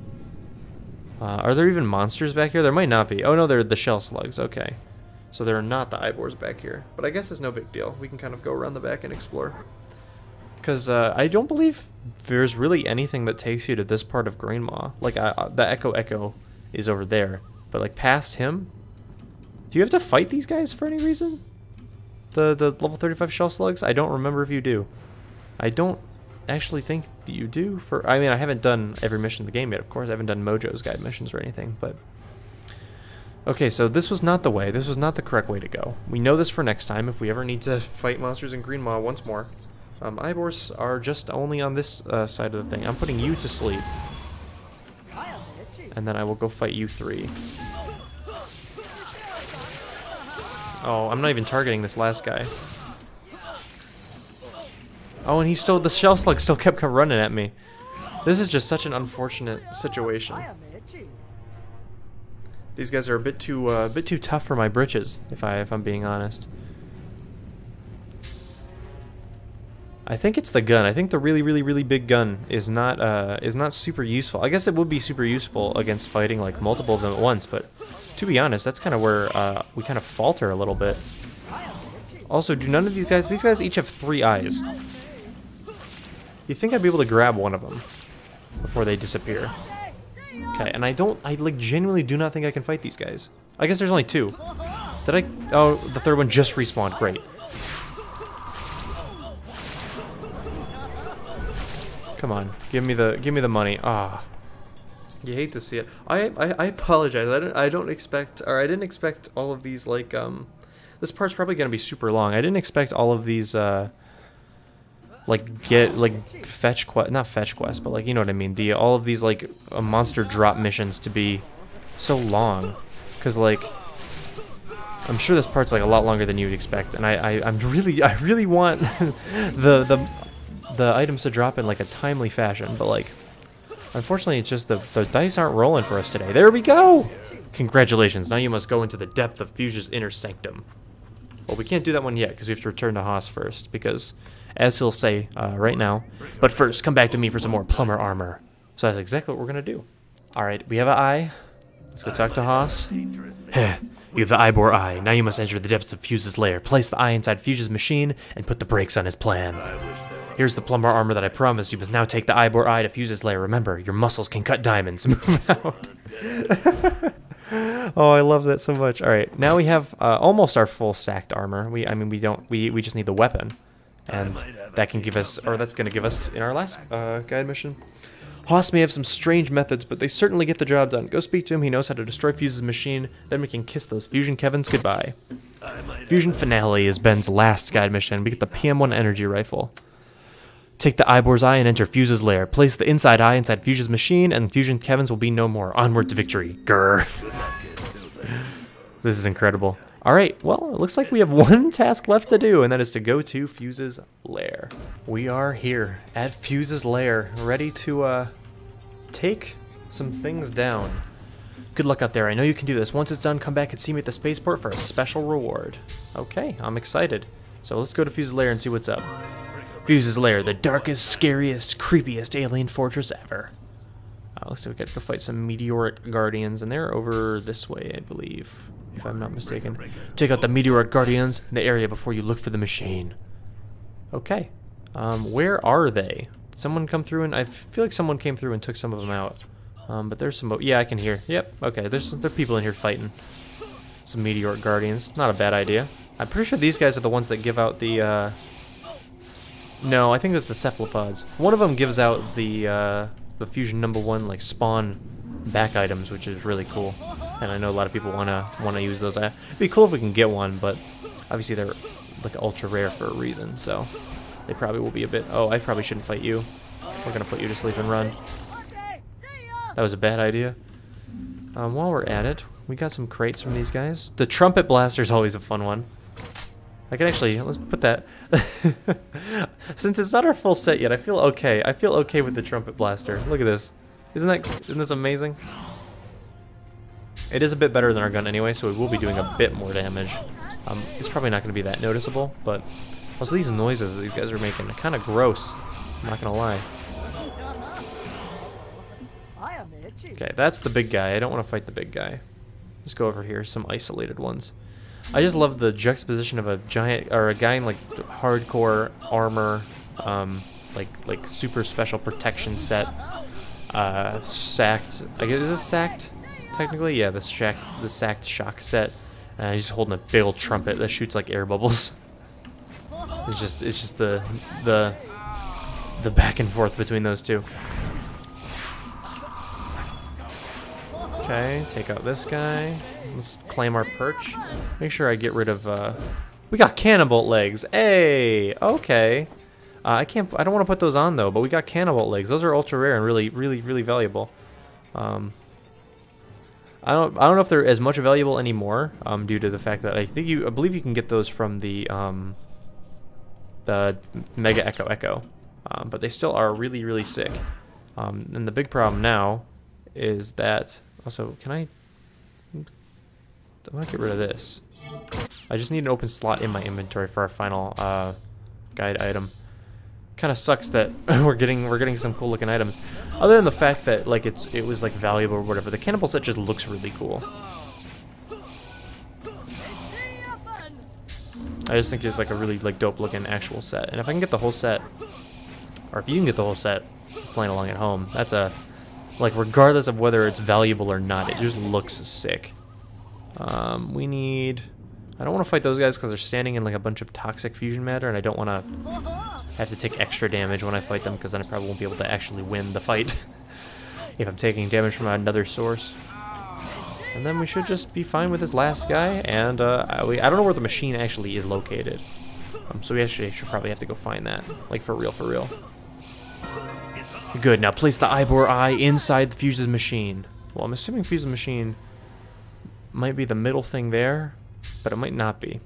Are there even monsters back here? There might not be. Oh no, they're the shell slugs. Okay. So there are not the Bores back here. But I guess it's no big deal. We can kind of go around the back and explore. Because I don't believe there's really anything that takes you to this part of Green Maw. Like, the Echo is over there. But like past him? Do you have to fight these guys for any reason? The level 35 shell slugs? I don't remember if you do. I don't actually think you do. For I mean, I haven't done every mission in the game yet, of course. I haven't done Mojo's guide missions or anything, but... Okay, so this was not the way. This was not the correct way to go. We know this for next time if we ever need to fight monsters in Green Maw once more. Eibors are just only on this side of the thing. I'm putting you to sleep. And then I will go fight you three. Oh, I'm not even targeting this last guy. Oh, and he still, the shell slug still kept running at me. This is just such an unfortunate situation. These guys are a bit too tough for my britches, if I'm being honest. I think it's the gun. I think the really big gun is not super useful. I guess it would be super useful against fighting like multiple of them at once, but to be honest, that's kind of where we kind of falter a little bit. Also, do none of these guys each have 3 eyes. You think I'd be able to grab one of them before they disappear? Okay, and I like genuinely do not think I can fight these guys. I guess there's only 2. Did I? Oh, the third one just respawned. Great. Come on, give me the money. Ah, you hate to see it. I apologize. I didn't expect all of these like This part's probably gonna be super long. I didn't expect all of these fetch quest, not fetch quests, but like, you know what I mean, all of these like monster drop missions to be so long, because like I'm sure this part's like a lot longer than you'd expect, and I really want the items to drop in like a timely fashion, but like unfortunately it's just the dice aren't rolling for us today. There we go. Congratulations. Now you must go into the depth of Fusion's inner sanctum. Well, we can't do that one yet because we have to return to Haas first, because as he'll say right now, but first, come back to me for some more plumber armor. So that's exactly what we're going to do. Alright, we have an eye. Let's go talk to Haas. You have the Eibor eye. Now you must enter the depths of Fuse's lair. Place the eye inside Fuse's machine and put the brakes on his plan. Here's the plumber armor that I promised. You must now take the Eibor eye to Fuse's lair. Remember, your muscles can cut diamonds. Move out. Oh, I love that so much. Alright, now we have almost our full sacked armor. We just need the weapon. And that can give us, or that's going to give us in our last guide mission. Haas may have some strange methods, but they certainly get the job done. Go speak to him. He knows how to destroy Fuse's machine. Then we can kiss those Fusion Kevins goodbye. Fusion Finale is Ben's last guide mission. We get the PM1 energy rifle. Take the Eibor's eye and enter Fuse's lair. Place the inside eye inside Fuse's machine, and Fusion Kevins will be no more. Onward to victory. Grr. This is incredible. Alright, well, it looks like we have one task left to do, and that is to go to Fuse's lair. We are here at Fuse's lair, ready to take some things down. Good luck out there. I know you can do this. Once it's done, come back and see me at the spaceport for a special reward. Okay, I'm excited. So let's go to Fuse's lair and see what's up. Fuse's lair, the darkest, scariest, creepiest alien fortress ever. Looks like we got to go fight some meteoric guardians, and they're over this way, I believe, if I'm not mistaken. Take out the meteoric guardians in the area before you look for the machine. Okay. Where are they? Did someone come through? And I feel like someone came through and took some of them out. But there's some... Yeah, I can hear. Yep. Okay. There are people in here fighting some meteoric guardians. Not a bad idea. I'm pretty sure these guys are the ones that give out the... No, I think that's the cephalopods. One of them gives out the Fusion #1 like spawn back items, which is really cool. And I know a lot of people wanna use those. It'd be cool if we can get one, but obviously they're like ultra rare for a reason, so they probably will be a bit... Oh, I probably shouldn't fight you. We're gonna put you to sleep and run. That was a bad idea. While we're at it, we got some crates from these guys. The trumpet blaster is always a fun one. I can actually, let's put that. Since it's not our full set yet, I feel okay. I feel okay with the trumpet blaster. Look at this. Isn't this amazing? It is a bit better than our gun anyway, so we will be doing a bit more damage. It's probably not going to be that noticeable, but also these noises that these guys are making are kind of gross. I'm not going to lie. Okay, that's the big guy. I don't want to fight the big guy. Let's go over here, some isolated ones. I just love the juxtaposition of a giant, or a guy in like hardcore armor, like super special protection set, sacked. I guess, is this sacked? Technically, yeah, the sacked shock set. He's holding a big old trumpet that shoots like air bubbles. It's just the the back and forth between those two. Okay, take out this guy. Let's claim our perch. Make sure I get rid of, we got cannonbolt legs. Hey, okay. I don't want to put those on though, but we got cannonbolt legs. Those are ultra rare and really valuable. I don't know if they're as much valuable anymore, due to the fact that I believe you can get those from the Mega Echo. But they still are really sick. And the big problem now is that, also, I'm gonna get rid of this. I just need an open slot in my inventory for our final guide item. Kind of sucks that we're getting some cool looking items. Other than the fact that like it was like valuable or whatever, the cannibal set just looks really cool. I just think it's like a really like dope looking actual set. And if I can get the whole set, or if you can get the whole set playing along at home, that's a like regardless of whether it's valuable or not, it just looks sick. We need. I don't want to fight those guys because they're standing in like a bunch of toxic fusion matter, and I don't want to have to take extra damage when I fight them because then I probably won't be able to actually win the fight if I'm taking damage from another source. And then we should just be fine with this last guy, and I don't know where the machine actually is located. So we actually should probably have to go find that, like for real. Good, now place the Eibor eye inside the fuse's machine. Well, I'm assuming fuse's machine might be the middle thing there, but it might not be.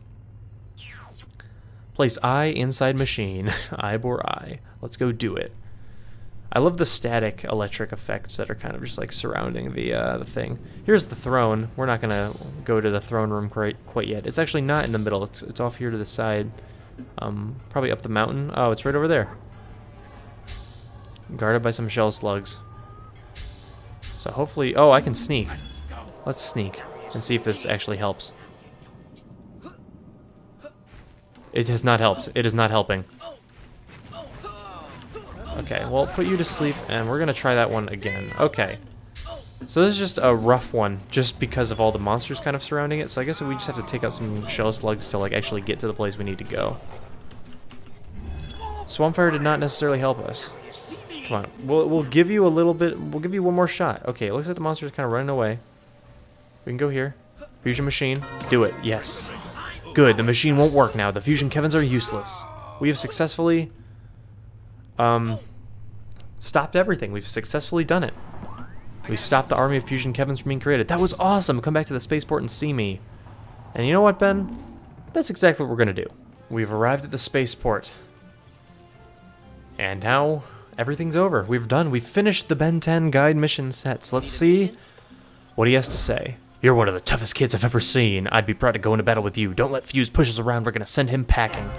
Place eye inside machine. Eibor eye. Let's go do it. I love the static electric effects that are kind of just like surrounding the thing. Here's the throne. We're not gonna go to the throne room quite yet. It's actually not in the middle. It's off here to the side. Probably up the mountain. Oh, it's right over there. Guarded by some shell slugs. So hopefully, oh, I can sneak. Let's sneak and see if this actually helps. It has not helped. It is not helping. Okay, well, put you to sleep, and we're gonna try that one again. Okay. So this is just a rough one, just because of all the monsters kind of surrounding it. So I guess we just have to take out some shell slugs to like actually get to the place we need to go. Swampfire did not necessarily help us. Come on, we'll give you a little bit. We'll give you one more shot. Okay, it looks like the monster's kind of running away. We can go here. Fusion machine, do it. Yes. Good. The machine won't work now. The fusion Kevins are useless. We have successfully stopped everything. We've successfully done it. We stopped the army of fusion Kevins from being created. That was awesome. Come back to the spaceport and see me. And you know what, Ben? That's exactly what we're gonna do. We've arrived at the spaceport. And now everything's over. We've done. We've finished the Ben 10 guide mission sets. Let's see what he has to say. You're one of the toughest kids I've ever seen. I'd be proud to go into battle with you. Don't let Fuse push us around. We're gonna send him packing.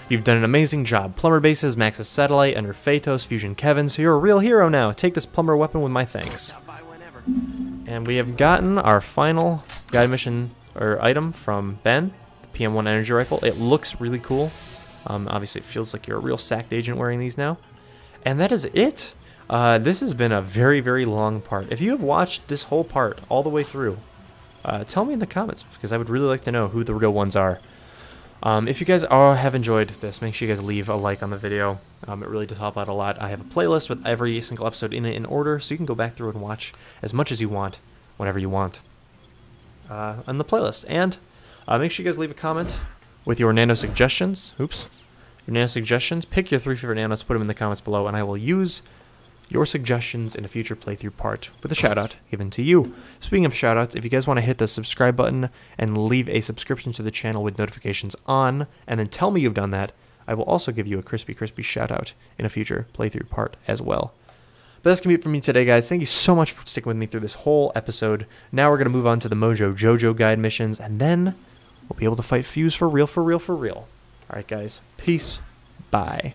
You've done an amazing job. Plumber bases, Max's satellite, under Phaetos, Fusion Kevin, so you're a real hero now. Take this plumber weapon with my thanks. And we have gotten our final guide mission or item from Ben, the PM1 energy rifle. It looks really cool. Obviously, it feels like you're a real sacked agent wearing these now. And that is it. This has been a very long part. If you have watched this whole part all the way through, tell me in the comments, because I would really like to know who the real ones are. If you guys have enjoyed this, make sure you guys leave a like on the video. It really does help out a lot. I have a playlist with every single episode in it in order, so you can go back through and watch as much as you want, whenever you want, on the playlist. And make sure you guys leave a comment with your nano suggestions. Oops. Your nano suggestions. Pick your 3 favorite nanos, put them in the comments below, and I will use your suggestions in a future playthrough part with a shout out given to you. Speaking of shout outs, if you guys want to hit the subscribe button and leave a subscription to the channel with notifications on, and then tell me you've done that, I will also give you a crispy shout out in a future playthrough part as well. But that's going to be it for me today, guys. Thank you so much for sticking with me through this whole episode. Now we're going to move on to the Mojo Jojo guide missions, and then we'll be able to fight Fuse for real. Alright, guys. Peace. Bye.